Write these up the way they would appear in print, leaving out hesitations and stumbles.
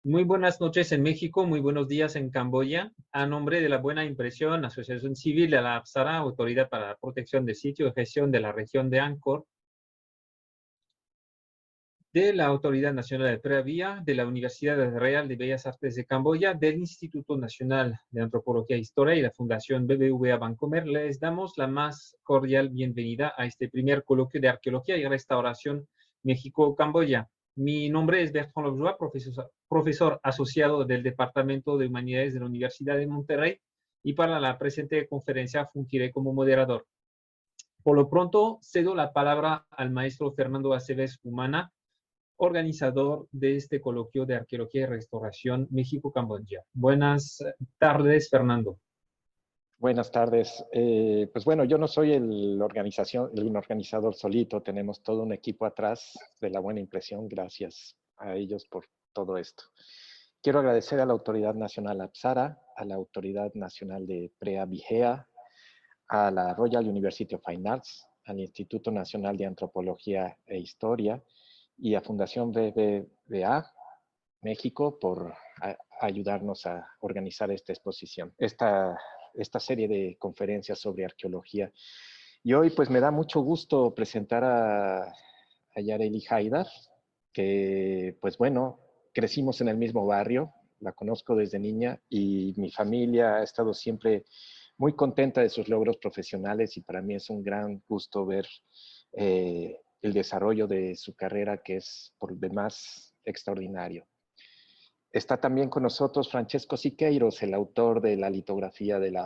Muy buenas noches en México, muy buenos días en Camboya. A nombre de la Buena Impresión, Asociación Civil de la APSARA, Autoridad para la Protección del Sitio y Gestión de la Región de Angkor, de la Autoridad Nacional de Phra Vía, de la Universidad Real de Bellas Artes de Camboya, del Instituto Nacional de Antropología e Historia y la Fundación BBVA Bancomer, les damos la más cordial bienvenida a este primer coloquio de Arqueología y Restauración México-Camboya. Mi nombre es Bertrand Lobjois, profesor asociado del Departamento de Humanidades de la Universidad de Monterrey, y para la presente conferencia fungiré como moderador. Por lo pronto, cedo la palabra al maestro Fernando Aceves Humana, organizador de este coloquio de Arqueología y Restauración México-Camboya. Buenas tardes, Fernando. Buenas tardes. Pues bueno, yo no soy el organizador solito, tenemos todo un equipo atrás de la Buena Impresión, gracias a ellos por todo esto. Quiero agradecer a la Autoridad Nacional APSARA, a la Autoridad Nacional de Phra Vigea, a la Royal University of Fine Arts, al Instituto Nacional de Antropología e Historia y a Fundación BBVA México por ayudarnos a organizar esta exposición, esta serie de conferencias sobre arqueología. Y hoy pues me da mucho gusto presentar a Yareli Haidar, que pues bueno, crecimos en el mismo barrio, la conozco desde niña y mi familia ha estado siempre muy contenta de sus logros profesionales y para mí es un gran gusto ver el desarrollo de su carrera, que es por demás extraordinario. Está también con nosotros Francesco Siqueiros, el autor de la litografía del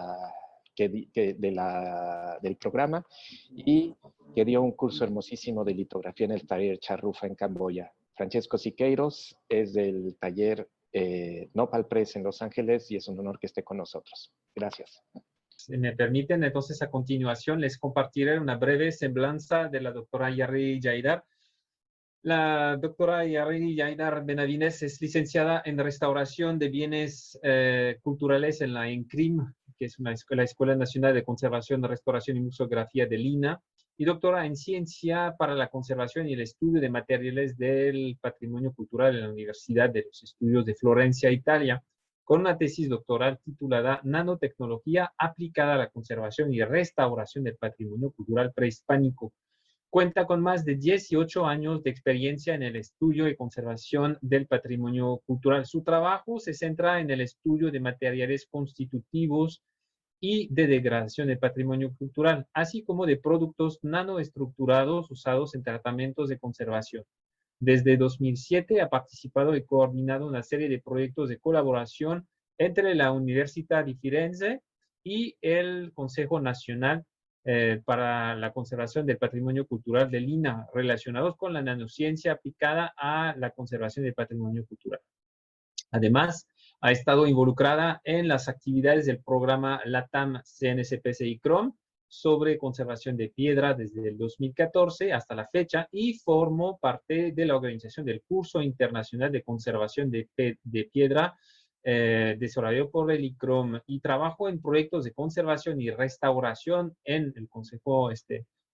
programa y que dio un curso hermosísimo de litografía en el taller Charrufa en Camboya. Francesco Siqueiros es del taller Nopal Press en Los Ángeles y es un honor que esté con nosotros. Gracias. Si me permiten, entonces a continuación les compartiré una breve semblanza de la doctora Yareli Haidar. La doctora Yareli Haidar Benavides es licenciada en Restauración de Bienes Culturales en la ENCRIM, que es la Escuela Nacional de Conservación, Restauración y Museografía de Lina, y doctora en Ciencia para la Conservación y el Estudio de Materiales del Patrimonio Cultural en la Universidad de los Estudios de Florencia, Italia, con una tesis doctoral titulada Nanotecnología aplicada a la conservación y restauración del patrimonio cultural prehispánico. Cuenta con más de 18 años de experiencia en el estudio y conservación del patrimonio cultural. Su trabajo se centra en el estudio de materiales constitutivos y de degradación del patrimonio cultural, así como de productos nanoestructurados usados en tratamientos de conservación. Desde 2007 ha participado y coordinado una serie de proyectos de colaboración entre la Università di Firenze y el Consejo Nacional para la Conservación del Patrimonio Cultural de Lina, relacionados con la nanociencia aplicada a la conservación del patrimonio cultural. Además, ha estado involucrada en las actividades del programa LATAM CNSPCI-CROM sobre conservación de piedra desde el 2014 hasta la fecha y formó parte de la organización del Curso Internacional de Conservación de Piedra desarrollado por el ICROM y trabajó en proyectos de conservación y restauración en el Consejo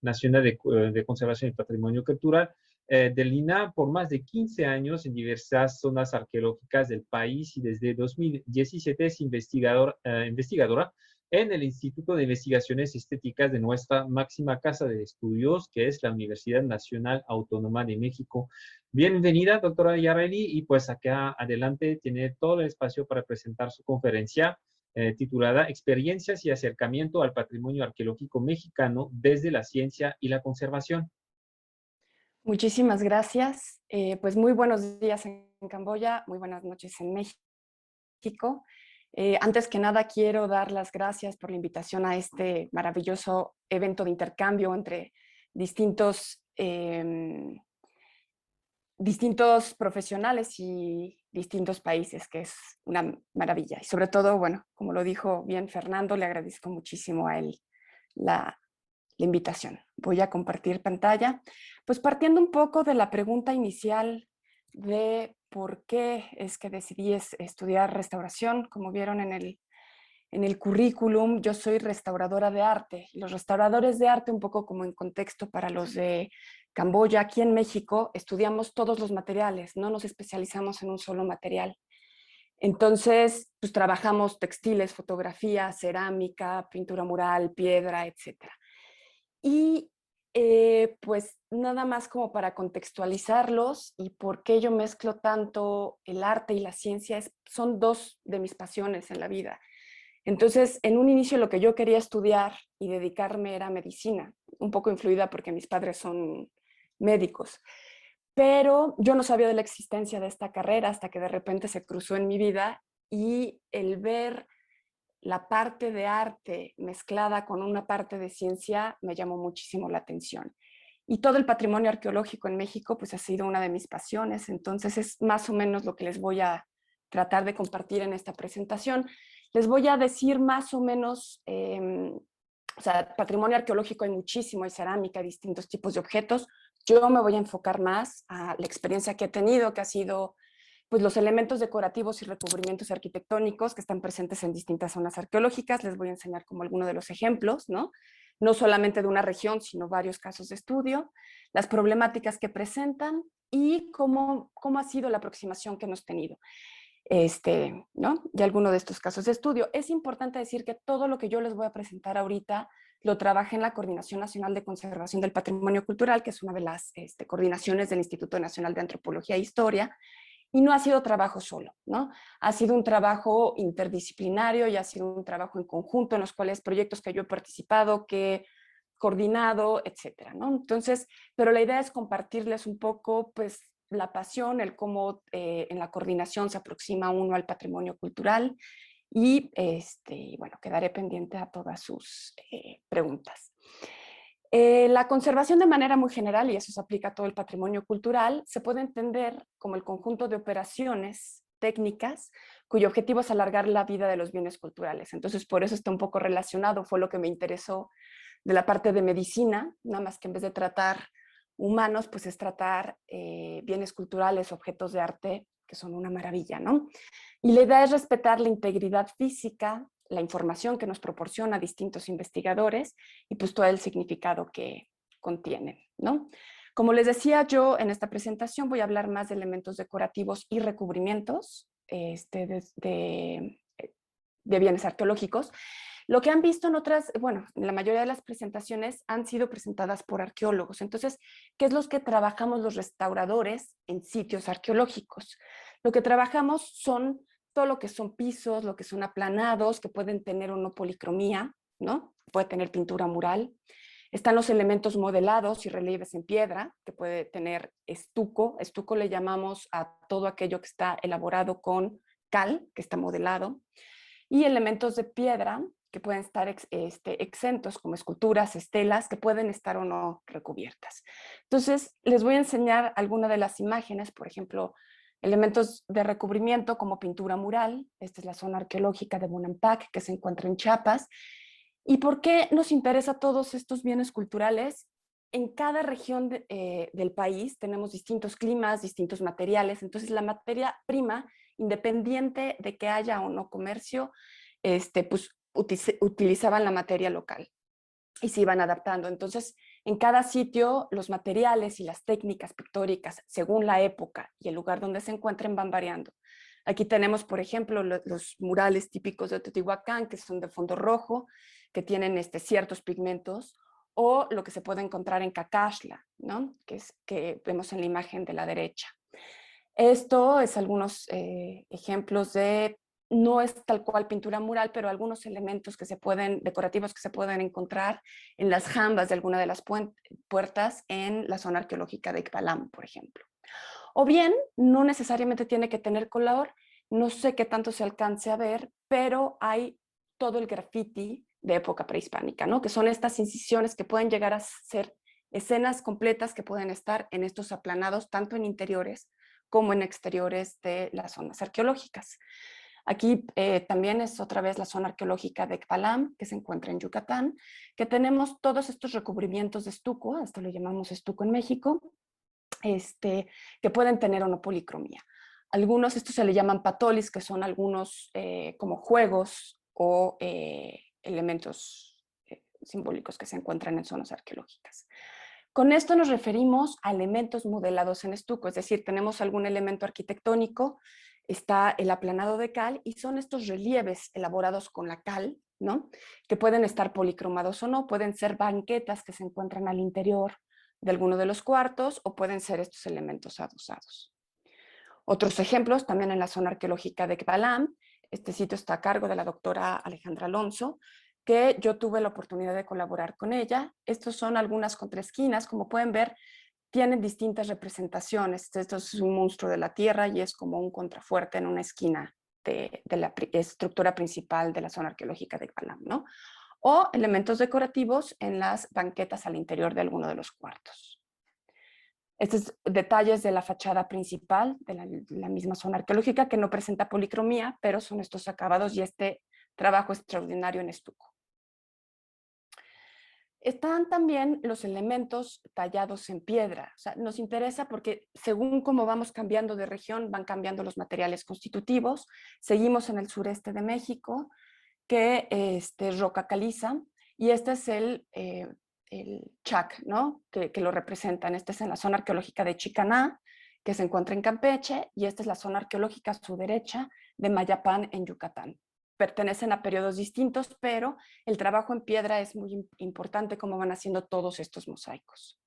Nacional de Conservación y Patrimonio Cultural de Lina por más de 15 años en diversas zonas arqueológicas del país y desde 2017 es investigadora en el Instituto de Investigaciones Estéticas de nuestra máxima casa de estudios, que es la Universidad Nacional Autónoma de México. Bienvenida, doctora Yareli, y pues acá adelante tiene todo el espacio para presentar su conferencia titulada Experiencias y acercamiento al patrimonio arqueológico mexicano desde la ciencia y la conservación. Muchísimas gracias. Pues muy buenos días en Camboya, muy buenas noches en México. Antes que nada, quiero dar las gracias por la invitación a este maravilloso evento de intercambio entre distintos profesionales y distintos países, que es una maravilla. Y sobre todo, bueno, como lo dijo bien Fernando, le agradezco muchísimo a él la invitación. Voy a compartir pantalla. Pues partiendo un poco de la pregunta inicial de por qué es que decidí estudiar restauración. Como vieron en el currículum, yo soy restauradora de arte. Los restauradores de arte, un poco como en contexto para los de Camboya, aquí en México estudiamos todos los materiales, no nos especializamos en un solo material. Entonces, pues trabajamos textiles, fotografía, cerámica, pintura mural, piedra, etcétera. Y pues nada más como para contextualizarlos y por qué yo mezclo tanto el arte y la ciencia, son dos de mis pasiones en la vida. Entonces, en un inicio lo que yo quería estudiar y dedicarme era medicina, un poco influida porque mis padres son médicos, pero yo no sabía de la existencia de esta carrera hasta que de repente se cruzó en mi vida y el ver la parte de arte mezclada con una parte de ciencia me llamó muchísimo la atención. Y todo el patrimonio arqueológico en México pues ha sido una de mis pasiones, entonces es más o menos lo que les voy a tratar de compartir en esta presentación. Les voy a decir más o menos, o sea, patrimonio arqueológico hay muchísimo, hay cerámica, hay distintos tipos de objetos. Yo me voy a enfocar más a la experiencia que he tenido, que ha sido pues los elementos decorativos y recubrimientos arquitectónicos que están presentes en distintas zonas arqueológicas. Les voy a enseñar como algunos de los ejemplos, ¿no? No solamente de una región, sino varios casos de estudio, las problemáticas que presentan y cómo ha sido la aproximación que hemos tenido. ¿No? Y alguno de estos casos de estudio. Es importante decir que todo lo que yo les voy a presentar ahorita lo trabajé en la Coordinación Nacional de Conservación del Patrimonio Cultural, que es una de las coordinaciones del Instituto Nacional de Antropología e Historia, y no ha sido trabajo solo, ¿no? Ha sido un trabajo interdisciplinario y ha sido un trabajo en conjunto en los cuales proyectos que yo he participado, que he coordinado, etcétera, ¿no? Entonces, pero la idea es compartirles un poco, pues, la pasión, el cómo en la coordinación se aproxima uno al patrimonio cultural y, bueno, quedaré pendiente a todas sus preguntas. La conservación de manera muy general, y eso se aplica a todo el patrimonio cultural, se puede entender como el conjunto de operaciones técnicas cuyo objetivo es alargar la vida de los bienes culturales. Entonces, por eso está un poco relacionado, fue lo que me interesó de la parte de medicina, nada más que en vez de tratar humanos, pues es tratar bienes culturales, objetos de arte, que son una maravilla, ¿no? Y la idea es respetar la integridad física, la información que nos proporciona distintos investigadores y pues todo el significado que contienen, ¿no? Como les decía, yo en esta presentación voy a hablar más de elementos decorativos y recubrimientos de bienes arqueológicos. Lo que han visto en otras, bueno, la mayoría de las presentaciones han sido presentadas por arqueólogos. Entonces, ¿qué es lo que trabajamos los restauradores en sitios arqueológicos? Lo que trabajamos son todo lo que son pisos, lo que son aplanados, que pueden tener o no policromía, ¿no? Puede tener pintura mural. Están los elementos modelados y relieves en piedra, que puede tener estuco. Estuco le llamamos a todo aquello que está elaborado con cal, que está modelado. Y elementos de piedra, que pueden estar exentos, como esculturas, estelas, que pueden estar o no recubiertas. Entonces, les voy a enseñar algunas de las imágenes, por ejemplo, elementos de recubrimiento como pintura mural. Esta es la zona arqueológica de Bonampak, que se encuentra en Chiapas. ¿Y por qué nos interesa todos estos bienes culturales? En cada región del país tenemos distintos climas, distintos materiales, entonces la materia prima, independiente de que haya o no comercio, pues utilizaban la materia local y se iban adaptando. Entonces, en cada sitio, los materiales y las técnicas pictóricas, según la época y el lugar donde se encuentren, van variando. Aquí tenemos, por ejemplo, los murales típicos de Teotihuacán, que son de fondo rojo, que tienen ciertos pigmentos, o lo que se puede encontrar en Cacaxtla, ¿no? Que vemos en la imagen de la derecha. Esto es algunos ejemplos de, no es tal cual pintura mural, pero algunos elementos decorativos que se pueden encontrar en las jambas de alguna de las puertas en la zona arqueológica de Ixbalam, por ejemplo. O bien, no necesariamente tiene que tener color, no sé qué tanto se alcance a ver, pero hay todo el graffiti de época prehispánica, ¿no? Que son estas incisiones que pueden llegar a ser escenas completas que pueden estar en estos aplanados, tanto en interiores como en exteriores de las zonas arqueológicas. Aquí también es otra vez la zona arqueológica de Ixbalam, que se encuentra en Yucatán, que tenemos todos estos recubrimientos de estuco, hasta lo llamamos estuco en México, que pueden tener o no policromía. Algunos, estos se le llaman patolis, que son algunos como juegos o elementos simbólicos que se encuentran en zonas arqueológicas. Con esto nos referimos a elementos modelados en estuco, es decir, tenemos algún elemento arquitectónico, está el aplanado de cal y son estos relieves elaborados con la cal, ¿no? Que pueden estar policromados o no, pueden ser banquetas que se encuentran al interior de alguno de los cuartos o pueden ser estos elementos adosados. Otros ejemplos también en la zona arqueológica de Ixbalam, este sitio está a cargo de la doctora Alejandra Alonso, que yo tuve la oportunidad de colaborar con ella. Estos son algunas contraesquinas, como pueden ver, tienen distintas representaciones. Esto es un monstruo de la tierra y es como un contrafuerte en una esquina de la estructura principal de la zona arqueológica de Ixbalam, ¿no? O elementos decorativos en las banquetas al interior de alguno de los cuartos. Estos detalles de la fachada principal de la misma zona arqueológica que no presenta policromía, pero son estos acabados y este trabajo extraordinario en estuco. Están también los elementos tallados en piedra. O sea, nos interesa porque según cómo vamos cambiando de región, van cambiando los materiales constitutivos. Seguimos en el sureste de México, que es roca caliza, y este es el chac, ¿no? Que lo representan. Este es en la zona arqueológica de Chicaná, que se encuentra en Campeche, y esta es la zona arqueológica a su derecha de Mayapán, en Yucatán. Pertenecen a periodos distintos, pero el trabajo en piedra es muy importante como van haciendo todos estos mosaicos.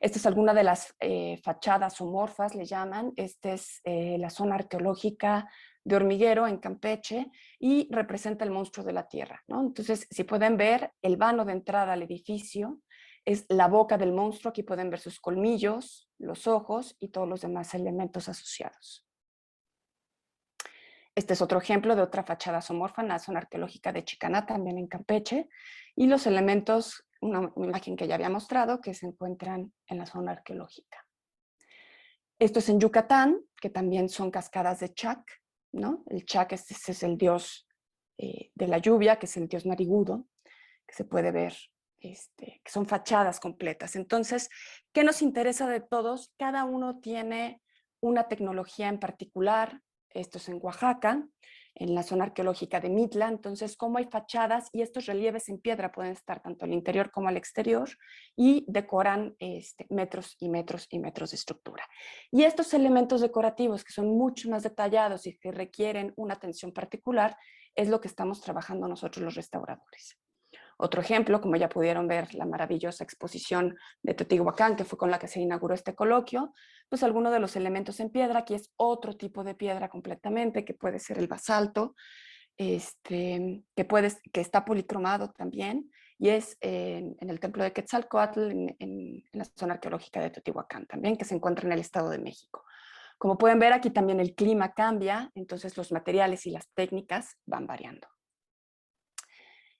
Esta es alguna de las fachadas homorfas, le llaman. Esta es la zona arqueológica de Hormiguero en Campeche y representa el monstruo de la tierra, ¿no? Entonces, si pueden ver, el vano de entrada al edificio es la boca del monstruo. Aquí pueden ver sus colmillos, los ojos y todos los demás elementos asociados. Este es otro ejemplo de otra fachada zoomorfa en la zona arqueológica de Chicaná, también en Campeche, y los elementos, una imagen que ya había mostrado, que se encuentran en la zona arqueológica. Esto es en Yucatán, que también son cascadas de Chac, ¿no? El Chac es el dios de la lluvia, que es el dios narigudo, que se puede ver, que son fachadas completas. Entonces, ¿qué nos interesa de todos? Cada uno tiene una tecnología en particular. Esto es en Oaxaca, en la zona arqueológica de Mitla. Entonces, como hay fachadas y estos relieves en piedra pueden estar tanto al interior como al exterior y decoran metros y metros y metros de estructura. Y estos elementos decorativos que son mucho más detallados y que requieren una atención particular es lo que estamos trabajando nosotros los restauradores. Otro ejemplo, como ya pudieron ver, la maravillosa exposición de Teotihuacán, que fue con la que se inauguró este coloquio, pues algunos de los elementos en piedra. Aquí es otro tipo de piedra completamente, que puede ser el basalto, que está policromado también, y es en el templo de Quetzalcóatl, en la zona arqueológica de Teotihuacán también, que se encuentra en el Estado de México. Como pueden ver, aquí también el clima cambia, entonces los materiales y las técnicas van variando.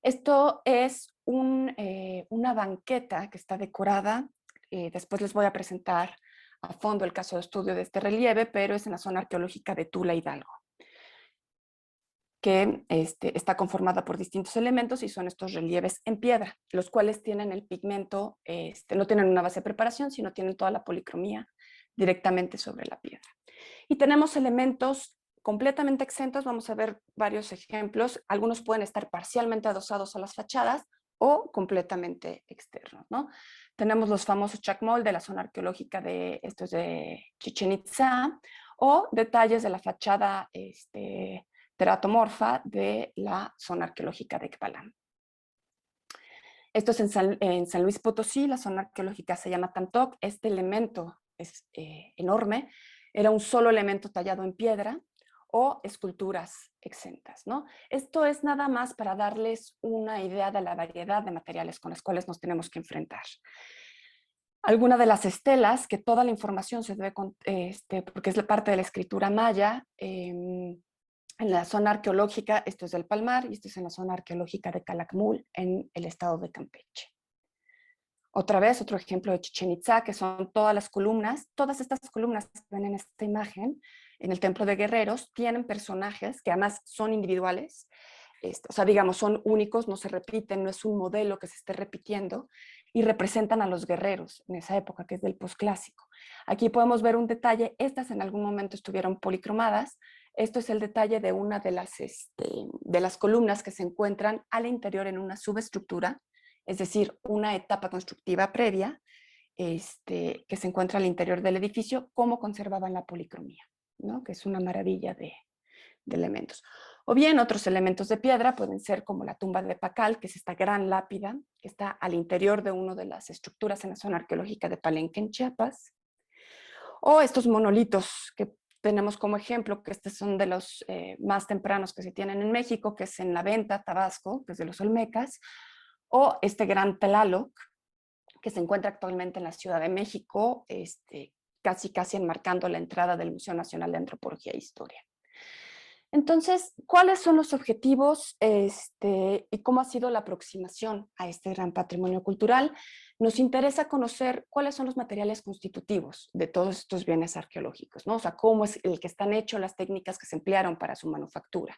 Esto es una banqueta que está decorada. Después les voy a presentar a fondo el caso de estudio de este relieve, pero es en la zona arqueológica de Tula Hidalgo, que está conformada por distintos elementos y son estos relieves en piedra, los cuales tienen el pigmento, no tienen una base de preparación, sino tienen toda la policromía directamente sobre la piedra. Y tenemos elementos completamente exentos. Vamos a ver varios ejemplos. Algunos pueden estar parcialmente adosados a las fachadas o completamente externos, ¿no? Tenemos los famosos chacmol de la zona arqueológica de Chichén Itzá, o detalles de la fachada teratomorfa de la zona arqueológica de Ekbalam. Esto es en San Luis Potosí, la zona arqueológica se llama Tantoc. Este elemento es enorme, era un solo elemento tallado en piedra o esculturas exentas, ¿no? Esto es nada más para darles una idea de la variedad de materiales con las cuales nos tenemos que enfrentar. Alguna de las estelas, que toda la información se debe, porque es la parte de la escritura maya, en la zona arqueológica, esto es del Palmar y esto es en la zona arqueológica de Calakmul, en el estado de Campeche. Otra vez, otro ejemplo de Chichén Itzá, que son todas las columnas. Todas estas columnas que ven en esta imagen, en el Templo de Guerreros, tienen personajes que además son individuales, o sea, digamos, son únicos, no se repiten, no es un modelo que se esté repitiendo, y representan a los guerreros en esa época, que es del posclásico. Aquí podemos ver un detalle, estas en algún momento estuvieron policromadas. Esto es el detalle de una de las columnas que se encuentran al interior en una subestructura, es decir, una etapa constructiva previa, que se encuentra al interior del edificio, cómo conservaban la policromía, ¿no? Que es una maravilla de elementos. O bien otros elementos de piedra pueden ser como la tumba de Pacal, que es esta gran lápida que está al interior de una de las estructuras en la zona arqueológica de Palenque, en Chiapas. O estos monolitos que tenemos como ejemplo, que estos son de los más tempranos que se tienen en México, que es en La Venta, Tabasco, que es de los Olmecas, o este gran Tlaloc, que se encuentra actualmente en la Ciudad de México, casi enmarcando la entrada del Museo Nacional de Antropología e Historia. Entonces, ¿cuáles son los objetivos y cómo ha sido la aproximación a este gran patrimonio cultural? Nos interesa conocer cuáles son los materiales constitutivos de todos estos bienes arqueológicos, ¿no? O sea, cómo es el que están hechos, las técnicas que se emplearon para su manufactura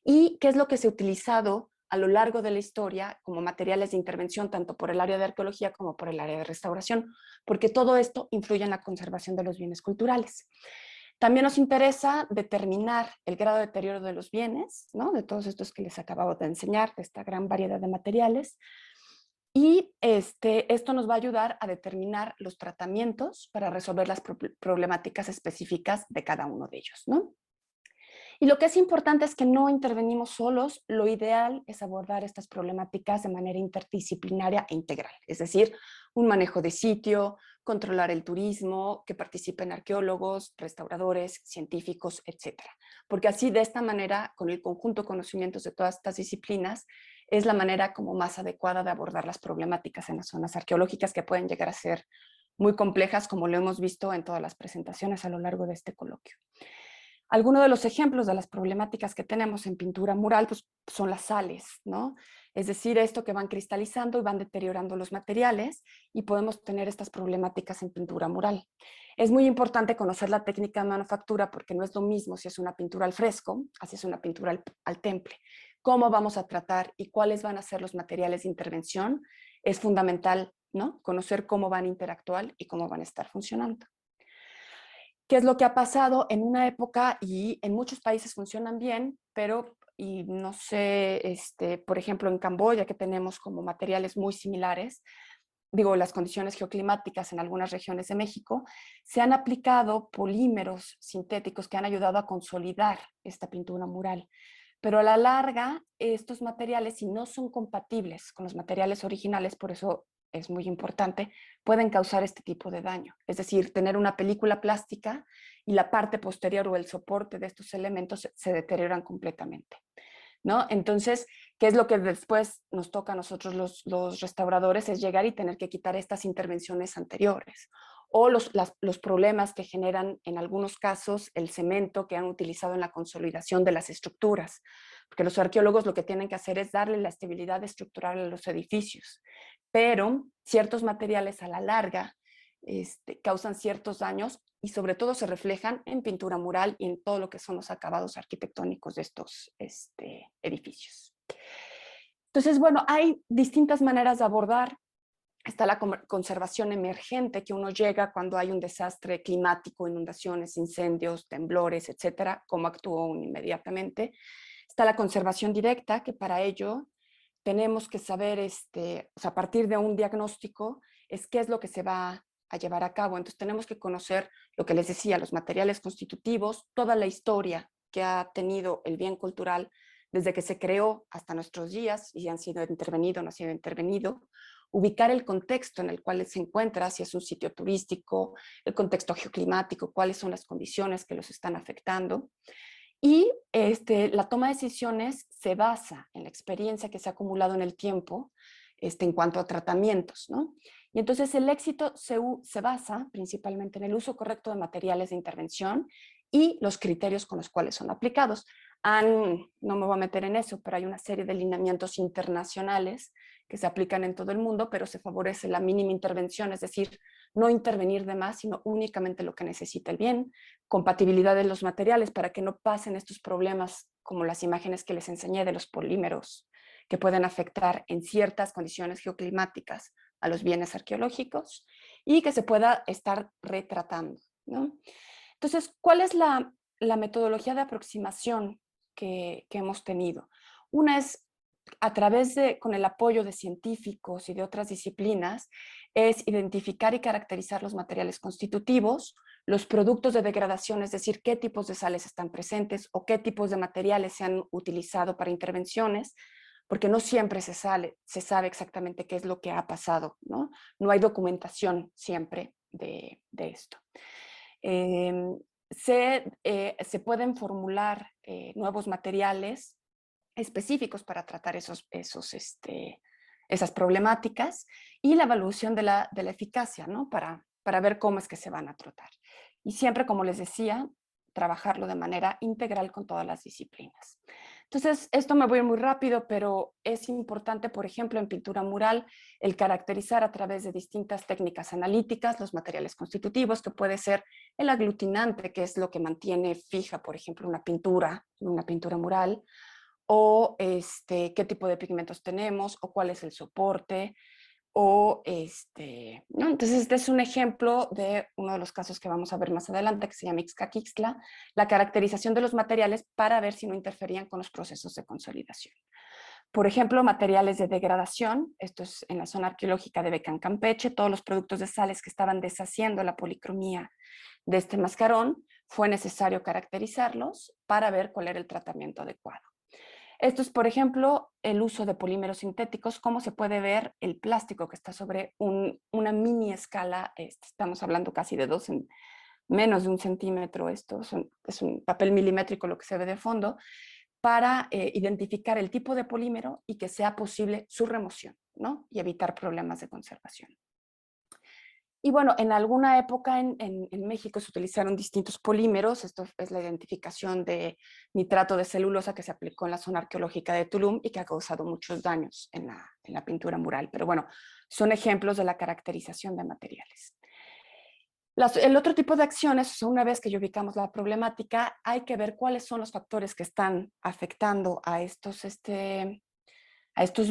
y qué es lo que se ha utilizado a lo largo de la historia como materiales de intervención, tanto por el área de arqueología como por el área de restauración, porque todo esto influye en la conservación de los bienes culturales. También nos interesa determinar el grado de deterioro de los bienes, ¿no? De todos estos que les acabo de enseñar, de esta gran variedad de materiales. Y esto nos va a ayudar a determinar los tratamientos para resolver las problemáticas específicas de cada uno de ellos, ¿no? Y lo que es importante es que no intervenimos solos, lo ideal es abordar estas problemáticas de manera interdisciplinaria e integral, es decir, un manejo de sitio, controlar el turismo, que participen arqueólogos, restauradores, científicos, etc. Porque así, de esta manera, con el conjunto de conocimientos de todas estas disciplinas, es la manera como más adecuada de abordar las problemáticas en las zonas arqueológicas, que pueden llegar a ser muy complejas, como lo hemos visto en todas las presentaciones a lo largo de este coloquio. Algunos de los ejemplos de las problemáticas que tenemos en pintura mural pues, son las sales, ¿no? Es decir, esto que van cristalizando y van deteriorando los materiales y podemos tener estas problemáticas en pintura mural. Es muy importante conocer la técnica de manufactura porque no es lo mismo si es una pintura al fresco, así es una pintura al temple. Cómo vamos a tratar y cuáles van a ser los materiales de intervención es fundamental, ¿no? Conocer cómo van a interactuar y cómo van a estar funcionando. ¿Qué es lo que ha pasado en una época y en muchos países funcionan bien, pero y no sé, por ejemplo en Camboya que tenemos como materiales muy similares, digo las condiciones geoclimáticas en algunas regiones de México, se han aplicado polímeros sintéticos que han ayudado a consolidar esta pintura mural. Pero a la larga estos materiales, si no son compatibles con los materiales originales, por eso es muy importante, pueden causar este tipo de daño. Es decir, tener una película plástica y la parte posterior o el soporte de estos elementos se deterioran completamente, ¿no? Entonces, ¿qué es lo que después nos toca a nosotros los restauradores? Es llegar y tener que quitar estas intervenciones anteriores o los problemas que generan en algunos casos el cemento que han utilizado en la consolidación de las estructuras. Porque los arqueólogos lo que tienen que hacer es darle la estabilidad estructural a los edificios, pero ciertos materiales a la larga causan ciertos daños y sobre todo se reflejan en pintura mural y en todo lo que son los acabados arquitectónicos de estos edificios. Entonces, bueno, hay distintas maneras de abordar. Está la conservación emergente, que uno llega cuando hay un desastre climático, inundaciones, incendios, temblores, etcétera, cómo actúa uno inmediatamente. Está la conservación directa, que para ello tenemos que saber, o sea, a partir de un diagnóstico, es qué es lo que se va a llevar a cabo. Entonces tenemos que conocer lo que les decía, los materiales constitutivos, toda la historia que ha tenido el bien cultural desde que se creó hasta nuestros días, y han sido intervenido, no ha sido intervenido, ubicar el contexto en el cual se encuentra, si es un sitio turístico, el contexto geoclimático, cuáles son las condiciones que los están afectando. Y la toma de decisiones se basa en la experiencia que se ha acumulado en el tiempo en cuanto a tratamientos, ¿no? Y entonces el éxito se basa principalmente en el uso correcto de materiales de intervención y los criterios con los cuales son aplicados. No me voy a meter en eso, pero hay una serie de lineamientos internacionales que se aplican en todo el mundo, pero se favorece la mínima intervención, es decir, no intervenir de más, sino únicamente lo que necesita el bien, compatibilidad de los materiales para que no pasen estos problemas como las imágenes que les enseñé de los polímeros que pueden afectar en ciertas condiciones geoclimáticas a los bienes arqueológicos y que se pueda estar retratando, ¿no? Entonces, ¿cuál es la metodología de aproximación que hemos tenido? Una es a través con el apoyo de científicos y de otras disciplinas, es identificar y caracterizar los materiales constitutivos, los productos de degradación, es decir, qué tipos de sales están presentes o qué tipos de materiales se han utilizado para intervenciones, porque no siempre se sabe exactamente qué es lo que ha pasado, ¿no? No hay documentación siempre de esto. Se pueden formular nuevos materiales específicos para tratar esas problemáticas y la evaluación de la eficacia, ¿no? Para ver cómo es que se van a tratar. Y siempre, como les decía, trabajarlo de manera integral con todas las disciplinas. Entonces, esto me voy muy rápido, pero es importante, por ejemplo, en pintura mural, el caracterizar a través de distintas técnicas analíticas los materiales constitutivos, que puede ser el aglutinante, que es lo que mantiene fija, por ejemplo, una pintura mural, o qué tipo de pigmentos tenemos, o cuál es el soporte, o ¿no? Entonces este es un ejemplo de uno de los casos que vamos a ver más adelante, que se llama Ixcaquixtla, la caracterización de los materiales para ver si no interferían con los procesos de consolidación. Por ejemplo, materiales de degradación, esto es en la zona arqueológica de Becán, Campeche, todos los productos de sales que estaban deshaciendo la policromía de este mascarón, fue necesario caracterizarlos para ver cuál era el tratamiento adecuado. Esto es, por ejemplo, el uso de polímeros sintéticos, como se puede ver el plástico que está sobre una mini escala, estamos hablando casi de menos de 1 centímetro, esto es un papel milimétrico lo que se ve de fondo, para identificar el tipo de polímero y que sea posible su remoción, ¿no? Y evitar problemas de conservación. Y bueno, en alguna época en México se utilizaron distintos polímeros. Esto es la identificación de nitrato de celulosa que se aplicó en la zona arqueológica de Tulum y que ha causado muchos daños en la pintura mural. Pero bueno, son ejemplos de la caracterización de materiales. El otro tipo de acciones, una vez que ya ubicamos la problemática, hay que ver cuáles son los factores que están afectando a estos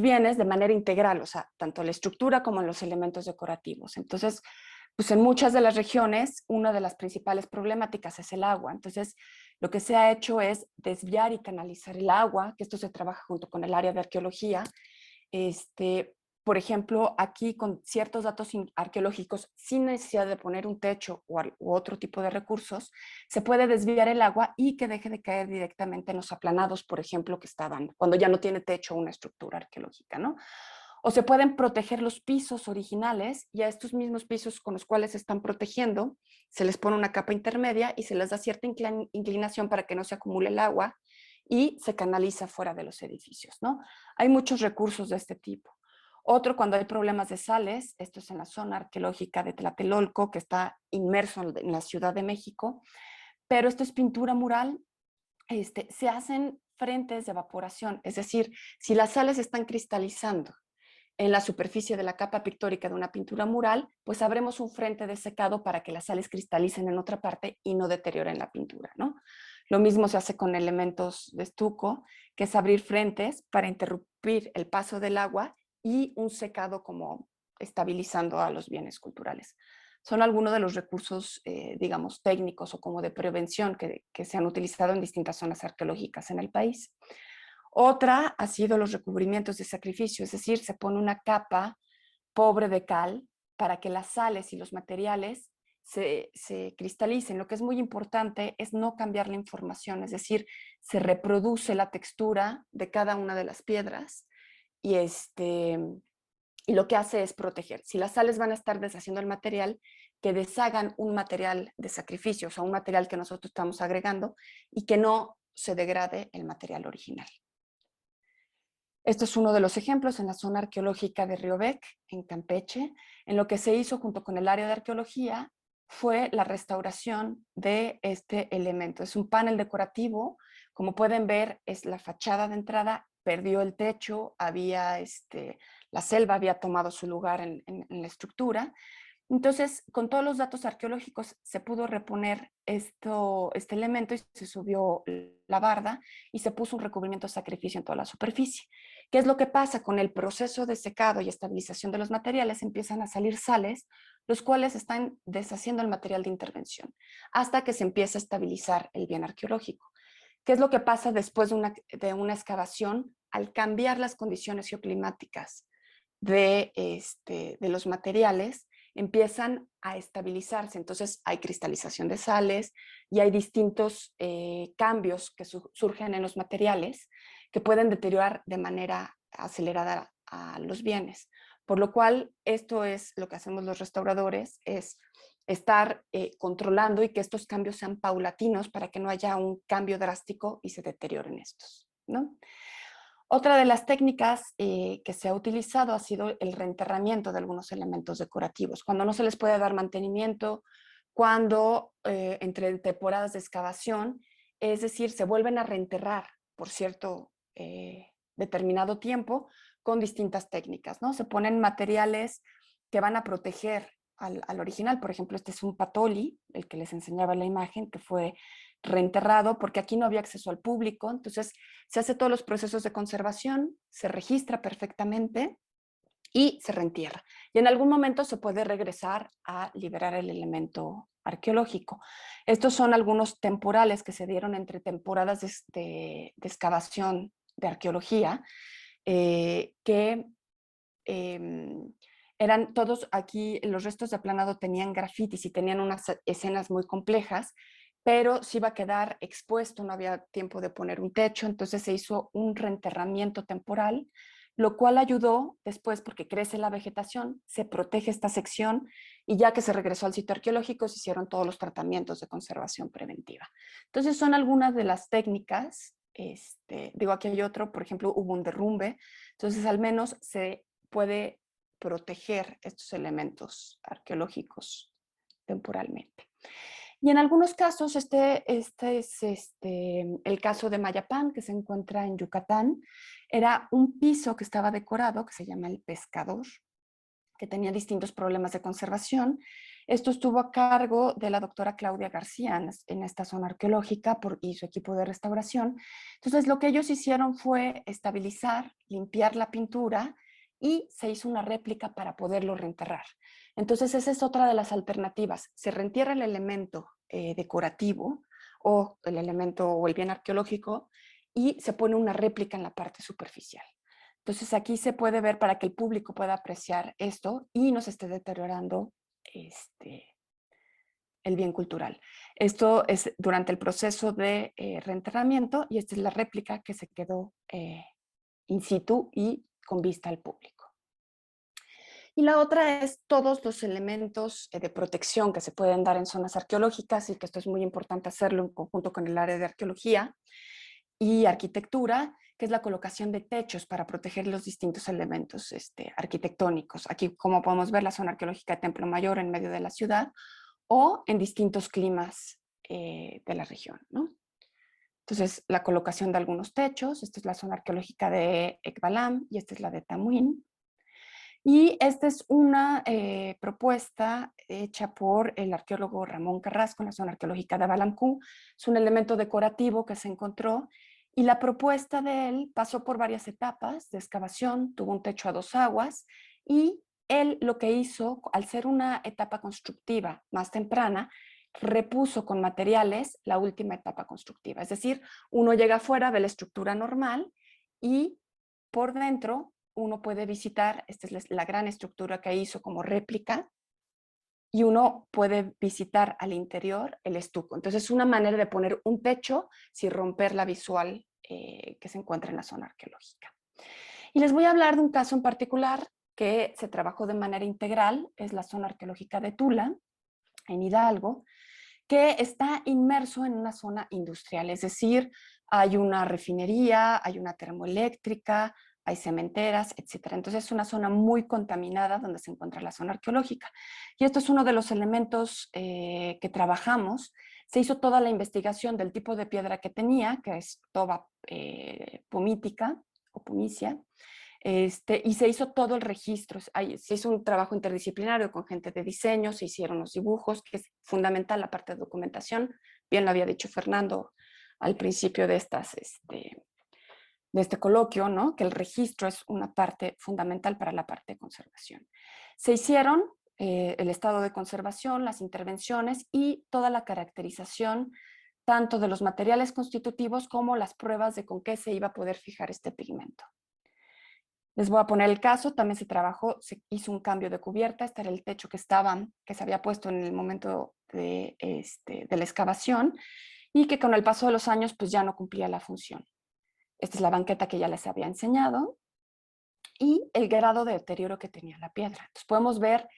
bienes de manera integral, o sea, tanto la estructura como los elementos decorativos. Entonces, pues en muchas de las regiones, una de las principales problemáticas es el agua. Entonces, lo que se ha hecho es desviar y canalizar el agua, que esto se trabaja junto con el área de arqueología. Por ejemplo, aquí con ciertos datos arqueológicos, sin necesidad de poner un techo u otro tipo de recursos, se puede desviar el agua y que deje de caer directamente en los aplanados, por ejemplo, que estaban, cuando ya no tiene techo una estructura arqueológica, ¿no? O se pueden proteger los pisos originales y a estos mismos pisos con los cuales se están protegiendo, se les pone una capa intermedia y se les da cierta inclinación para que no se acumule el agua y se canaliza fuera de los edificios, ¿no? Hay muchos recursos de este tipo. Otro, cuando hay problemas de sales, esto es en la zona arqueológica de Tlatelolco, que está inmerso en la Ciudad de México, pero esto es pintura mural, se hacen frentes de evaporación, es decir, si las sales están cristalizando en la superficie de la capa pictórica de una pintura mural, pues abremos un frente de secado para que las sales cristalicen en otra parte y no deterioren la pintura, ¿no? Lo mismo se hace con elementos de estuco, que es abrir frentes para interrumpir el paso del agua y un secado como estabilizando a los bienes culturales. Son algunos de los recursos, digamos, técnicos o como de prevención que se han utilizado en distintas zonas arqueológicas en el país. Otra ha sido los recubrimientos de sacrificio, es decir, se pone una capa pobre de cal para que las sales y los materiales se cristalicen. Lo que es muy importante es no cambiar la información, es decir, se reproduce la textura de cada una de las piedras y, y lo que hace es proteger. Si las sales van a estar deshaciendo el material, que deshagan un material de sacrificio, o sea, un material que nosotros estamos agregando y que no se degrade el material original. Esto es uno de los ejemplos en la zona arqueológica de Riobec, en Campeche. En lo que se hizo junto con el área de arqueología fue la restauración de este elemento. Es un panel decorativo, como pueden ver, es la fachada de entrada, perdió el techo, había la selva había tomado su lugar en la estructura. Entonces, con todos los datos arqueológicos se pudo reponer este elemento y se subió la barda y se puso un recubrimiento de sacrificio en toda la superficie. ¿Qué es lo que pasa? Con el proceso de secado y estabilización de los materiales empiezan a salir sales, los cuales están deshaciendo el material de intervención hasta que se empieza a estabilizar el bien arqueológico. ¿Qué es lo que pasa después de una excavación? Al cambiar las condiciones geoclimáticas de los materiales, empiezan a estabilizarse. Entonces hay cristalización de sales y hay distintos cambios que surgen en los materiales que pueden deteriorar de manera acelerada a los bienes. Por lo cual, esto es lo que hacemos los restauradores, es estar controlando y que estos cambios sean paulatinos para que no haya un cambio drástico y se deterioren estos, ¿no? Otra de las técnicas que se ha utilizado ha sido el reenterramiento de algunos elementos decorativos. Cuando no se les puede dar mantenimiento, cuando entre temporadas de excavación, es decir, se vuelven a reenterrar por cierto determinado tiempo con distintas técnicas, ¿no? Se ponen materiales que van a proteger al original. Por ejemplo, este es un patoli, el que les enseñaba la imagen, que fue reenterrado porque aquí no había acceso al público. Entonces se hace todos los procesos de conservación, se registra perfectamente y se reentierra. Y en algún momento se puede regresar a liberar el elemento arqueológico. Estos son algunos temporales que se dieron entre temporadas de excavación de arqueología, que eran todos aquí, los restos de aplanado tenían grafitis y tenían unas escenas muy complejas, pero se iba a quedar expuesto, no había tiempo de poner un techo, entonces se hizo un reenterramiento temporal, lo cual ayudó después porque crece la vegetación, se protege esta sección y ya que se regresó al sitio arqueológico se hicieron todos los tratamientos de conservación preventiva. Entonces son algunas de las técnicas, digo aquí hay otro, por ejemplo hubo un derrumbe, entonces al menos se puede proteger estos elementos arqueológicos temporalmente. Y en algunos casos, este es el caso de Mayapán, que se encuentra en Yucatán, era un piso que estaba decorado, que se llama el Pescador, que tenía distintos problemas de conservación. Esto estuvo a cargo de la doctora Claudia García en esta zona arqueológica y su equipo de restauración. Entonces, lo que ellos hicieron fue estabilizar, limpiar la pintura y se hizo una réplica para poderlo reenterrar. Entonces, esa es otra de las alternativas. Se reentierra el elemento decorativo o el elemento o el bien arqueológico y se pone una réplica en la parte superficial. Entonces aquí se puede ver para que el público pueda apreciar esto y no se esté deteriorando el bien cultural. Esto es durante el proceso de reenterramiento y esta es la réplica que se quedó in situ y con vista al público. Y la otra es todos los elementos de protección que se pueden dar en zonas arqueológicas y que esto es muy importante hacerlo en conjunto con el área de arqueología y arquitectura, que es la colocación de techos para proteger los distintos elementos arquitectónicos. Aquí, como podemos ver, la zona arqueológica de Templo Mayor en medio de la ciudad o en distintos climas de la región, ¿no? Entonces, la colocación de algunos techos, esta es la zona arqueológica de Ekbalam y esta es la de Tamuín. Y esta es una propuesta hecha por el arqueólogo Ramón Carrasco en la zona arqueológica de Abalamcú. Es un elemento decorativo que se encontró y la propuesta de él pasó por varias etapas de excavación, tuvo un techo a 2 aguas y él lo que hizo, al ser una etapa constructiva más temprana, repuso con materiales la última etapa constructiva. Es decir, uno llega afuera, ve la estructura normal y por dentro uno puede visitar, esta es la gran estructura que hizo como réplica, y uno puede visitar al interior el estuco. Entonces es una manera de poner un techo sin romper la visual que se encuentra en la zona arqueológica. Y les voy a hablar de un caso en particular que se trabajó de manera integral, es la zona arqueológica de Tula, en Hidalgo, que está inmerso en una zona industrial, es decir, hay una refinería, hay una termoeléctrica, hay cementeras, etc. Entonces es una zona muy contaminada donde se encuentra la zona arqueológica. Y esto es uno de los elementos que trabajamos. Se hizo toda la investigación del tipo de piedra que tenía, que es toba pomítica o pumicia, y se hizo todo el registro. Se hizo un trabajo interdisciplinario con gente de diseño, se hicieron los dibujos, que es fundamental la parte de documentación. Bien lo había dicho Fernando al principio de este coloquio, ¿no? Que el registro es una parte fundamental para la parte de conservación. Se hicieron el estado de conservación, las intervenciones y toda la caracterización tanto de los materiales constitutivos como las pruebas de con qué se iba a poder fijar este pigmento. Les voy a poner el caso, también se hizo un cambio de cubierta, este era el techo que se había puesto en el momento de la excavación y que con el paso de los años pues ya no cumplía la función. Esta es la banqueta que ya les había enseñado y el grado de deterioro que tenía la piedra. Entonces podemos ver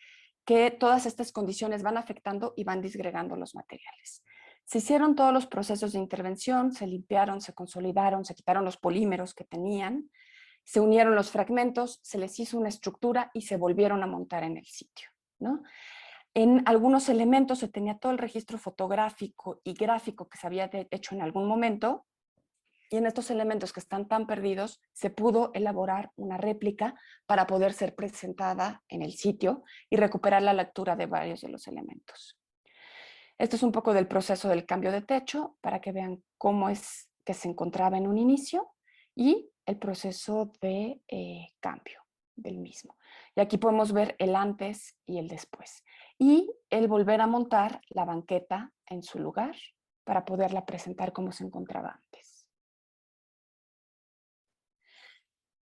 que todas estas condiciones van afectando y van disgregando los materiales. Se hicieron todos los procesos de intervención, se limpiaron, se consolidaron, se quitaron los polímeros que tenían, se unieron los fragmentos, se les hizo una estructura y se volvieron a montar en el sitio, ¿no? En algunos elementos se tenía todo el registro fotográfico y gráfico que se había hecho en algún momento, y en estos elementos que están tan perdidos se pudo elaborar una réplica para poder ser presentada en el sitio y recuperar la lectura de varios de los elementos. Esto es un poco del proceso del cambio de techo para que vean cómo es que se encontraba en un inicio y el proceso de cambio del mismo. Y aquí podemos ver el antes y el después. Y el volver a montar la banqueta en su lugar para poderla presentar como se encontraba antes.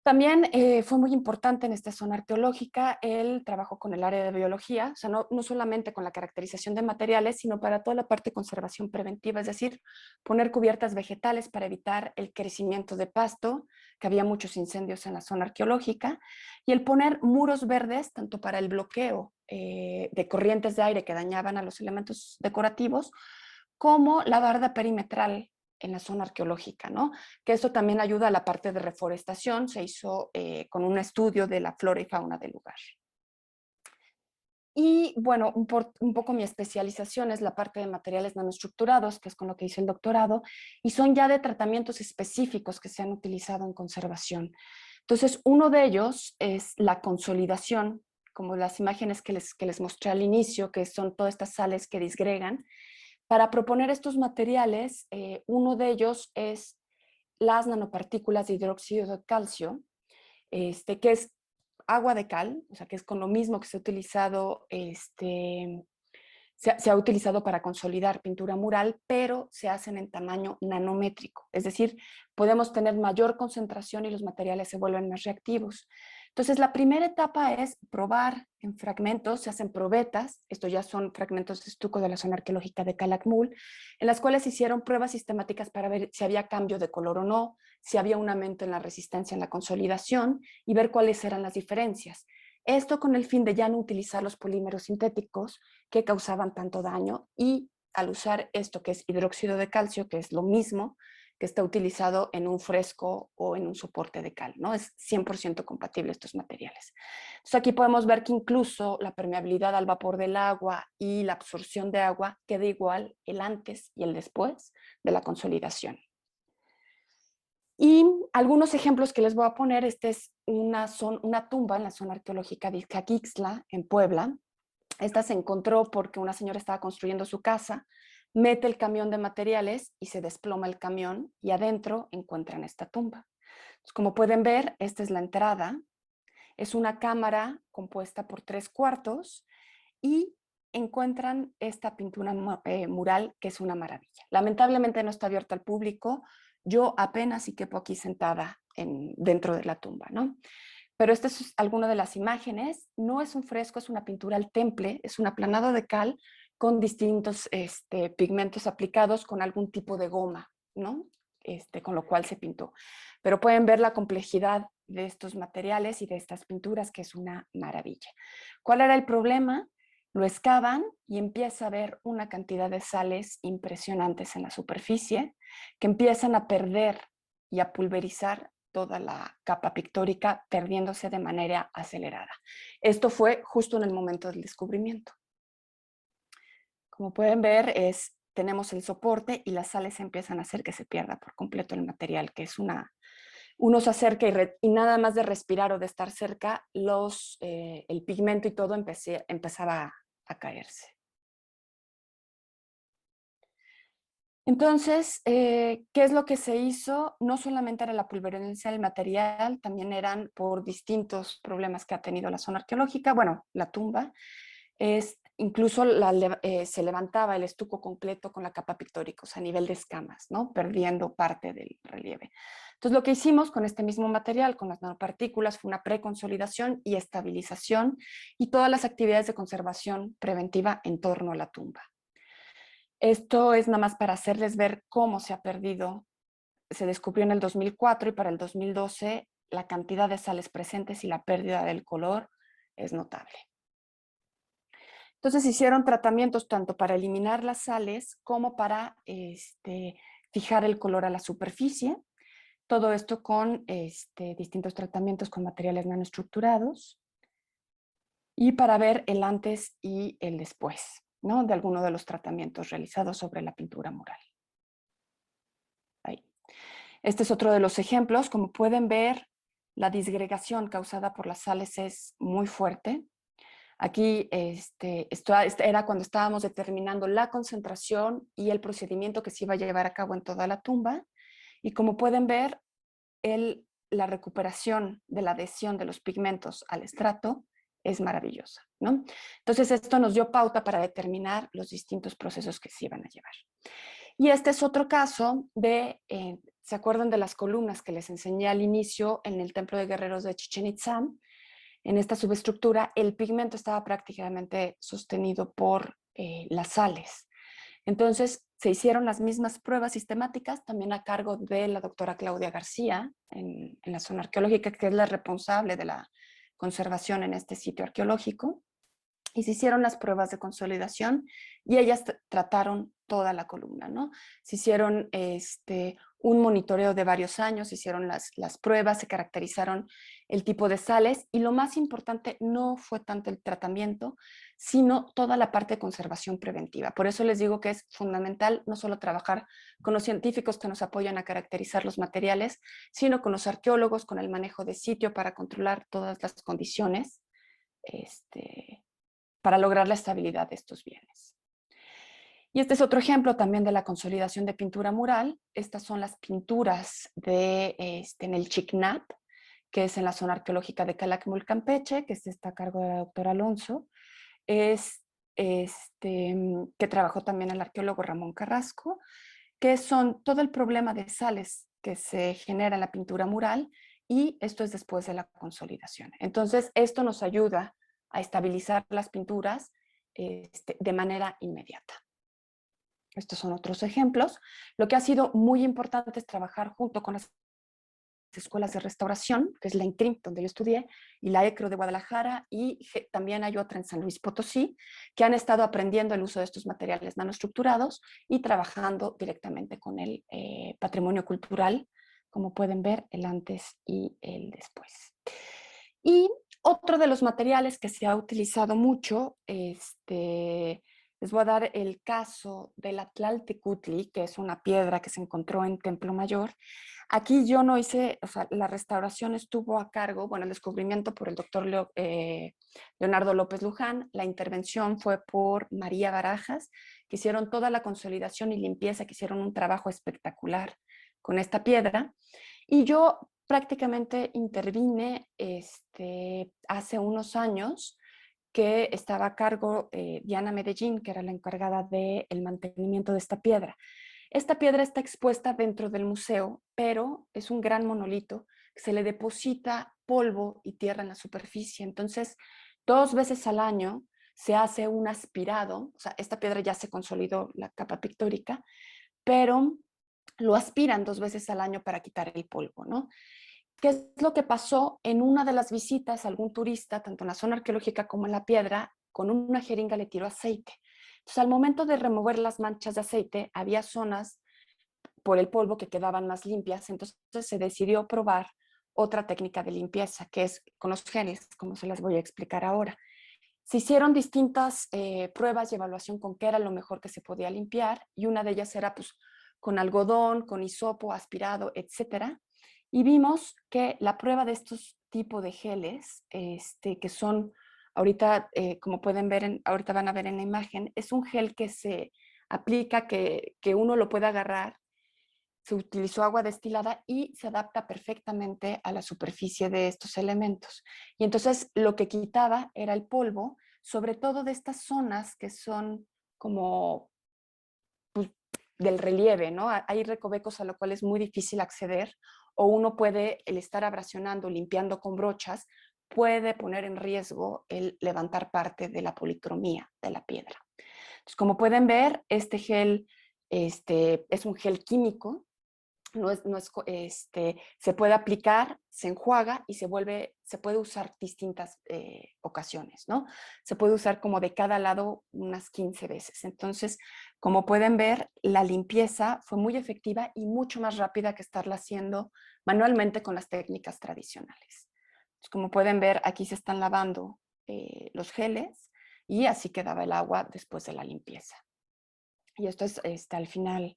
También fue muy importante en esta zona arqueológica el trabajo con el área de biología, o sea, no solamente con la caracterización de materiales, sino para toda la parte de conservación preventiva, es decir, poner cubiertas vegetales para evitar el crecimiento de pasto, que había muchos incendios en la zona arqueológica, y el poner muros verdes, tanto para el bloqueo de corrientes de aire que dañaban a los elementos decorativos, como la barda perimetral en la zona arqueológica, ¿no? Que esto también ayuda a la parte de reforestación, se hizo con un estudio de la flora y fauna del lugar. Y bueno, un poco mi especialización es la parte de materiales nanoestructurados, que es con lo que hice el doctorado, y son ya de tratamientos específicos que se han utilizado en conservación. Entonces, uno de ellos es la consolidación, como las imágenes que les mostré al inicio, que son todas estas sales que disgregan. Para proponer estos materiales, uno de ellos es las nanopartículas de hidróxido de calcio, que es agua de cal, o sea, que es con lo mismo que se ha utilizado, se ha utilizado para consolidar pintura mural, pero se hacen en tamaño nanométrico, es decir, podemos tener mayor concentración y los materiales se vuelven más reactivos. Entonces, la primera etapa es probar en fragmentos, se hacen probetas, esto ya son fragmentos de estuco de la zona arqueológica de Calakmul, en las cuales se hicieron pruebas sistemáticas para ver si había cambio de color o no, si había un aumento en la resistencia en la consolidación y ver cuáles eran las diferencias. Esto con el fin de ya no utilizar los polímeros sintéticos que causaban tanto daño y al usar esto que es hidróxido de calcio, que es lo mismo que está utilizado en un fresco o en un soporte de cal, ¿no? Es 100% compatible estos materiales. Entonces aquí podemos ver que incluso la permeabilidad al vapor del agua y la absorción de agua queda igual el antes y el después de la consolidación. Y algunos ejemplos que les voy a poner, esta es una tumba en la zona arqueológica de Izcaquixtla, en Puebla. Esta se encontró porque una señora estaba construyendo su casa, mete el camión de materiales y se desploma el camión y adentro encuentran esta tumba. Entonces, como pueden ver, esta es la entrada. Es una cámara compuesta por 3/4 y encuentran esta pintura mural que es una maravilla. Lamentablemente no está abierta al público. Yo apenas sí quepo aquí sentada dentro de la tumba, ¿no? pero esta es alguna de las imágenes. No es un fresco, es una pintura al temple, es un aplanado de cal con distintos pigmentos aplicados con algún tipo de goma, ¿no? Con lo cual se pintó. Pero pueden ver la complejidad de estos materiales y de estas pinturas, que es una maravilla. ¿Cuál era el problema? Lo excavan y empieza a haber una cantidad de sales impresionantes en la superficie que empiezan a perder y a pulverizar toda la capa pictórica, perdiéndose de manera acelerada. Esto fue justo en el momento del descubrimiento. Como pueden ver, tenemos el soporte y las sales empiezan a hacer que se pierda por completo el material, que es uno se acerca y nada más de respirar o de estar cerca, el pigmento y todo empezaba a caerse. Entonces, ¿qué es lo que se hizo? No solamente era la pulverización del material, también eran por distintos problemas que ha tenido la zona arqueológica. Bueno, la tumba, incluso se levantaba el estuco completo con la capa pictórica, o sea, a nivel de escamas, ¿no? Perdiendo parte del relieve. Entonces, lo que hicimos con este mismo material, con las nanopartículas, fue una preconsolidación y estabilización y todas las actividades de conservación preventiva en torno a la tumba. Esto es nada más para hacerles ver cómo se ha perdido. Se descubrió en el 2004 y para el 2012 la cantidad de sales presentes y la pérdida del color es notable. Entonces hicieron tratamientos tanto para eliminar las sales como para fijar el color a la superficie. Todo esto con distintos tratamientos con materiales nanoestructurados y para ver el antes y el después, ¿no? De alguno de los tratamientos realizados sobre la pintura mural. Ahí. Este es otro de los ejemplos. Como pueden ver, la disgregación causada por las sales es muy fuerte. Aquí esto era cuando estábamos determinando la concentración y el procedimiento que se iba a llevar a cabo en toda la tumba. Y como pueden ver, la recuperación de la adhesión de los pigmentos al estrato es maravillosa, ¿no? Entonces esto nos dio pauta para determinar los distintos procesos que se iban a llevar. Y este es otro caso de, ¿se acuerdan de las columnas que les enseñé al inicio en el Templo de Guerreros de Chichén Itzá? En esta subestructura, el pigmento estaba prácticamente sostenido por las sales. Entonces, se hicieron las mismas pruebas sistemáticas, también a cargo de la doctora Claudia García, en la zona arqueológica, que es la responsable de la conservación en este sitio arqueológico. Y se hicieron las pruebas de consolidación y ellas trataron toda la columna, ¿no? Se hicieron un monitoreo de varios años, se hicieron las pruebas, se caracterizaron el tipo de sales y lo más importante no fue tanto el tratamiento, sino toda la parte de conservación preventiva. Por eso les digo que es fundamental no solo trabajar con los científicos que nos apoyan a caracterizar los materiales, sino con los arqueólogos, con el manejo de sitio para controlar todas las condiciones para lograr la estabilidad de estos bienes. Y este es otro ejemplo también de la consolidación de pintura mural. Estas son las pinturas en el Chicnap, que es en la zona arqueológica de Calakmul, Campeche, que está a cargo de la doctora Alonso, que trabajó también el arqueólogo Ramón Carrasco, que son todo el problema de sales que se genera en la pintura mural, y esto es después de la consolidación. Entonces, esto nos ayuda a estabilizar las pinturas de manera inmediata. Estos son otros ejemplos. Lo que ha sido muy importante es trabajar junto con las escuelas de restauración, que es la INCRIM, donde yo estudié, y la ECRO de Guadalajara, y también hay otra en San Luis Potosí, que han estado aprendiendo el uso de estos materiales nanoestructurados y trabajando directamente con el patrimonio cultural, como pueden ver, el antes y el después. Y otro de los materiales que se ha utilizado mucho, les voy a dar el caso del Atlaltecutli, que es una piedra que se encontró en Templo Mayor. Aquí yo no hice, o sea, la restauración estuvo a cargo, bueno, el descubrimiento por el doctor Leonardo López Luján, la intervención fue por María Barajas, que hicieron toda la consolidación y limpieza, que hicieron un trabajo espectacular con esta piedra. Y yo prácticamente intervine hace unos años, que estaba a cargo Diana Medellín, que era la encargada del mantenimiento de esta piedra. Esta piedra está expuesta dentro del museo, pero es un gran monolito se le deposita polvo y tierra en la superficie. Entonces, 2 veces al año se hace un aspirado, o sea, esta piedra ya se consolidó la capa pictórica, pero lo aspiran 2 veces al año para quitar el polvo, ¿no? ¿Qué es lo que pasó en una de las visitas? Algún turista, tanto en la zona arqueológica como en la piedra, con una jeringa le tiró aceite. Entonces, al momento de remover las manchas de aceite, había zonas por el polvo que quedaban más limpias, entonces se decidió probar otra técnica de limpieza, que es con los geles, como se las voy a explicar ahora. Se hicieron distintas pruebas y evaluación con qué era lo mejor que se podía limpiar, y una de ellas era pues, con algodón, con hisopo, aspirado, etcétera. Y vimos que la prueba de estos tipos de geles, que son, ahorita, como pueden ver, ahorita van a ver en la imagen, es un gel que se aplica, que uno lo puede agarrar. Se utilizó agua destilada y se adapta perfectamente a la superficie de estos elementos. Y entonces lo que quitaba era el polvo, sobre todo de estas zonas que son como pues, del relieve, ¿no? Hay recovecos a los cuales es muy difícil acceder, o uno puede, el estar abrasionando, limpiando con brochas, puede poner en riesgo el levantar parte de la policromía de la piedra. Entonces, como pueden ver, este gel es un gel químico. Se puede aplicar, se enjuaga y se puede usar distintas ocasiones, ¿no? Se puede usar como de cada lado unas 15 veces. Entonces, como pueden ver, la limpieza fue muy efectiva y mucho más rápida que estarla haciendo manualmente con las técnicas tradicionales. Entonces, como pueden ver, aquí se están lavando los geles y así quedaba el agua después de la limpieza. Y esto es al final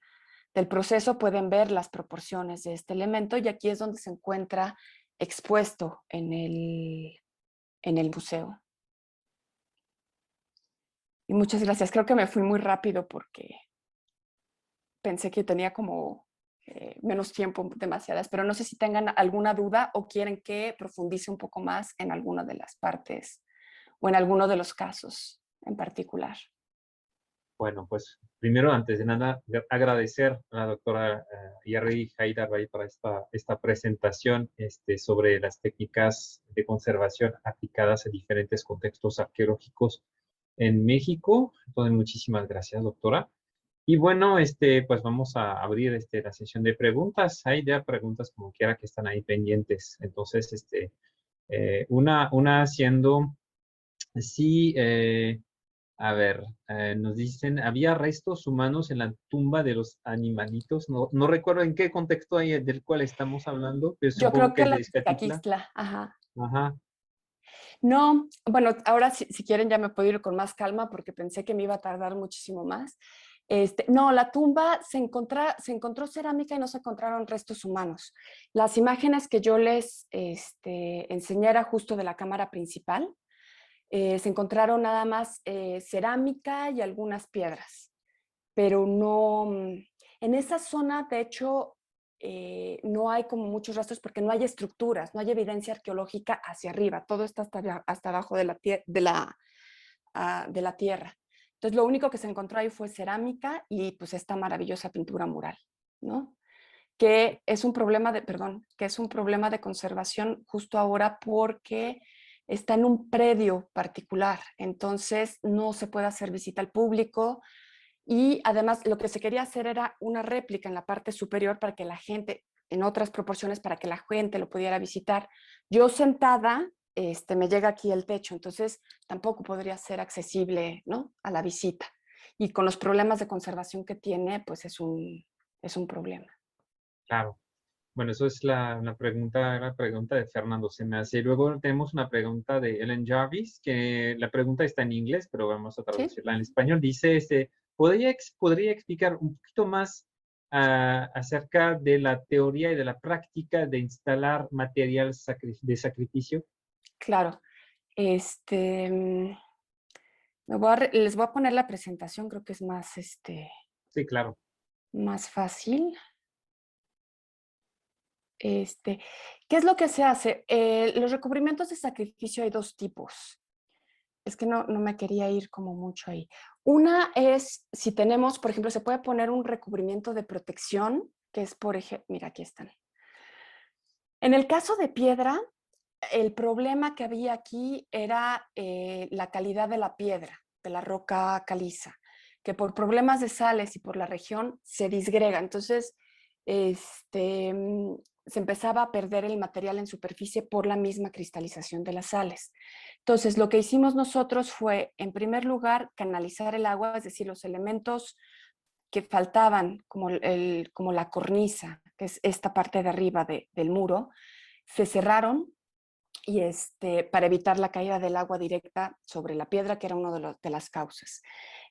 del proceso. Pueden ver las proporciones de este elemento y aquí es donde se encuentra expuesto en el museo. Y muchas gracias. Creo que me fui muy rápido porque pensé que tenía como menos tiempo, demasiadas, pero no sé si tengan alguna duda o quieren que profundice un poco más en alguna de las partes o en alguno de los casos en particular. Bueno, pues primero, antes de nada, agradecer a la doctora Yarri Hyderabad para esta presentación sobre las técnicas de conservación aplicadas en diferentes contextos arqueológicos en México. Entonces, muchísimas gracias, doctora. Y bueno, pues vamos a abrir la sesión de preguntas. Hay ya preguntas como quiera que están ahí pendientes. Entonces, una haciendo, sí, a ver, nos dicen, ¿había restos humanos en la tumba de los animalitos? No recuerdo en qué contexto hay del cual estamos hablando, pero Yo supongo creo que que el la de Izcatitla. Iztaquistla, ajá. Ajá. No, bueno, ahora si quieren ya me puedo ir con más calma porque pensé que me iba a tardar muchísimo más. No, la tumba se encontró cerámica y no se encontraron restos humanos. Las imágenes que yo les enseñé era justo de la cámara principal. Se encontraron nada más cerámica y algunas piedras, pero no, en esa zona, de hecho, no hay como muchos rastros porque no hay estructuras, no hay evidencia arqueológica hacia arriba, todo está hasta abajo de la tierra. Entonces, lo único que se encontró ahí fue cerámica y pues esta maravillosa pintura mural, ¿no? Que es un problema de conservación justo ahora porque está en un predio particular, entonces no se puede hacer visita al público. Y además lo que se quería hacer era una réplica en la parte superior para que la gente, en otras proporciones, para que la gente lo pudiera visitar. Yo sentada, me llega aquí el techo, entonces tampoco podría ser accesible, ¿no?, a la visita. Y con los problemas de conservación que tiene, pues es un problema. Claro. Bueno, eso es la pregunta de Fernando se me hace. Luego tenemos una pregunta de Ellen Jarvis, que la pregunta está en inglés, pero vamos a ¿Sí? traducirla en español. Dice, ¿podría explicar un poquito más acerca de la teoría y de la práctica de instalar material de sacrificio? Claro. Les voy a poner la presentación, creo que es Sí, claro. más fácil. ¿Qué es lo que se hace? Los recubrimientos de sacrificio hay 2 tipos. Es que no me quería ir como mucho ahí. Una es, si tenemos, por ejemplo, se puede poner un recubrimiento de protección, que es, por ejemplo, mira, aquí están. En el caso de piedra, el problema que había aquí era la calidad de la piedra, de la roca caliza, que por problemas de sales y por la región se disgrega. Entonces, se empezaba a perder el material en superficie por la misma cristalización de las sales. Entonces, lo que hicimos nosotros fue, en primer lugar, canalizar el agua, es decir, los elementos que faltaban, como la cornisa, que es esta parte de arriba del muro, se cerraron y para evitar la caída del agua directa sobre la piedra, que era una de las causas.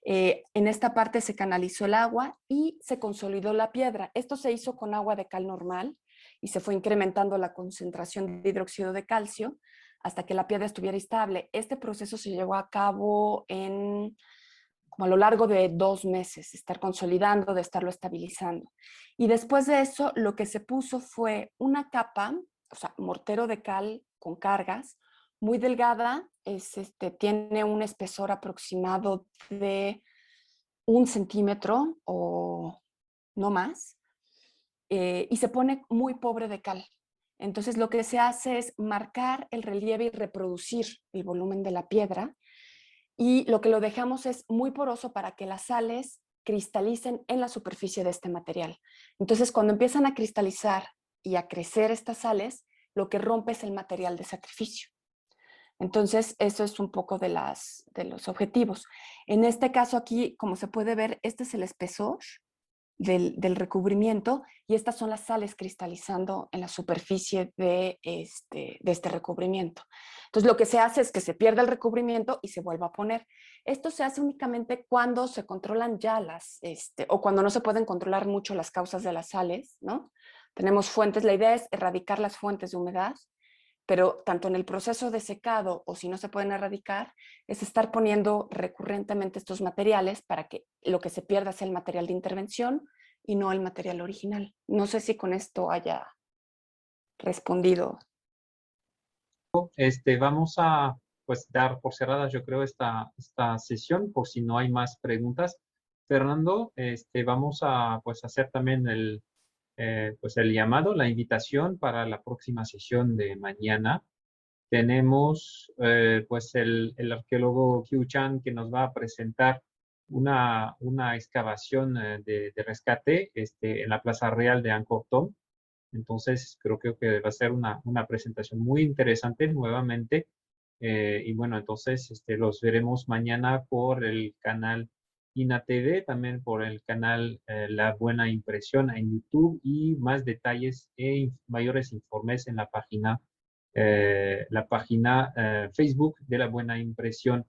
En esta parte se canalizó el agua y se consolidó la piedra. Esto se hizo con agua de cal normal y se fue incrementando la concentración de hidróxido de calcio hasta que la piedra estuviera estable. Este proceso se llevó a cabo como a lo largo de 2 meses, estar consolidando, de estarlo estabilizando. Y después de eso, lo que se puso fue una capa, o sea, mortero de cal con cargas, muy delgada, tiene un espesor aproximado de 1 centímetro o no más, y se pone muy pobre de cal. Entonces lo que se hace es marcar el relieve y reproducir el volumen de la piedra, y lo que lo dejamos es muy poroso para que las sales cristalicen en la superficie de este material. Entonces, cuando empiezan a cristalizar y a crecer estas sales, lo que rompe es el material de sacrificio. Entonces, eso es un poco de los objetivos. En este caso aquí, como se puede ver, este es el espesor del recubrimiento y estas son las sales cristalizando en la superficie de este recubrimiento. Entonces, lo que se hace es que se pierde el recubrimiento y se vuelve a poner. Esto se hace únicamente cuando se controlan ya o cuando no se pueden controlar mucho las causas de las sales, ¿no? Tenemos fuentes, la idea es erradicar las fuentes de humedad, pero tanto en el proceso de secado o si no se pueden erradicar, es estar poniendo recurrentemente estos materiales para que lo que se pierda sea el material de intervención y no el material original. No sé si con esto haya respondido. Vamos a pues dar por cerrada, yo creo, esta sesión, por si no hay más preguntas. Fernando, vamos a pues hacer también pues el llamado, la invitación para la próxima sesión de mañana. Tenemos pues el arqueólogo Qiu Chan que nos va a presentar una excavación de rescate en la Plaza Real de Angkor Thom. Entonces creo que va a ser una presentación muy interesante nuevamente. Y bueno, entonces los veremos mañana por el canal INA TV, también por el canal La Buena Impresión en YouTube y más detalles e mayores informes en la página Facebook de La Buena Impresión.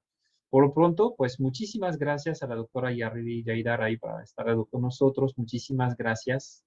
Por lo pronto, pues muchísimas gracias a la doctora Yarri Jaydar ahí para estar con nosotros. Muchísimas gracias.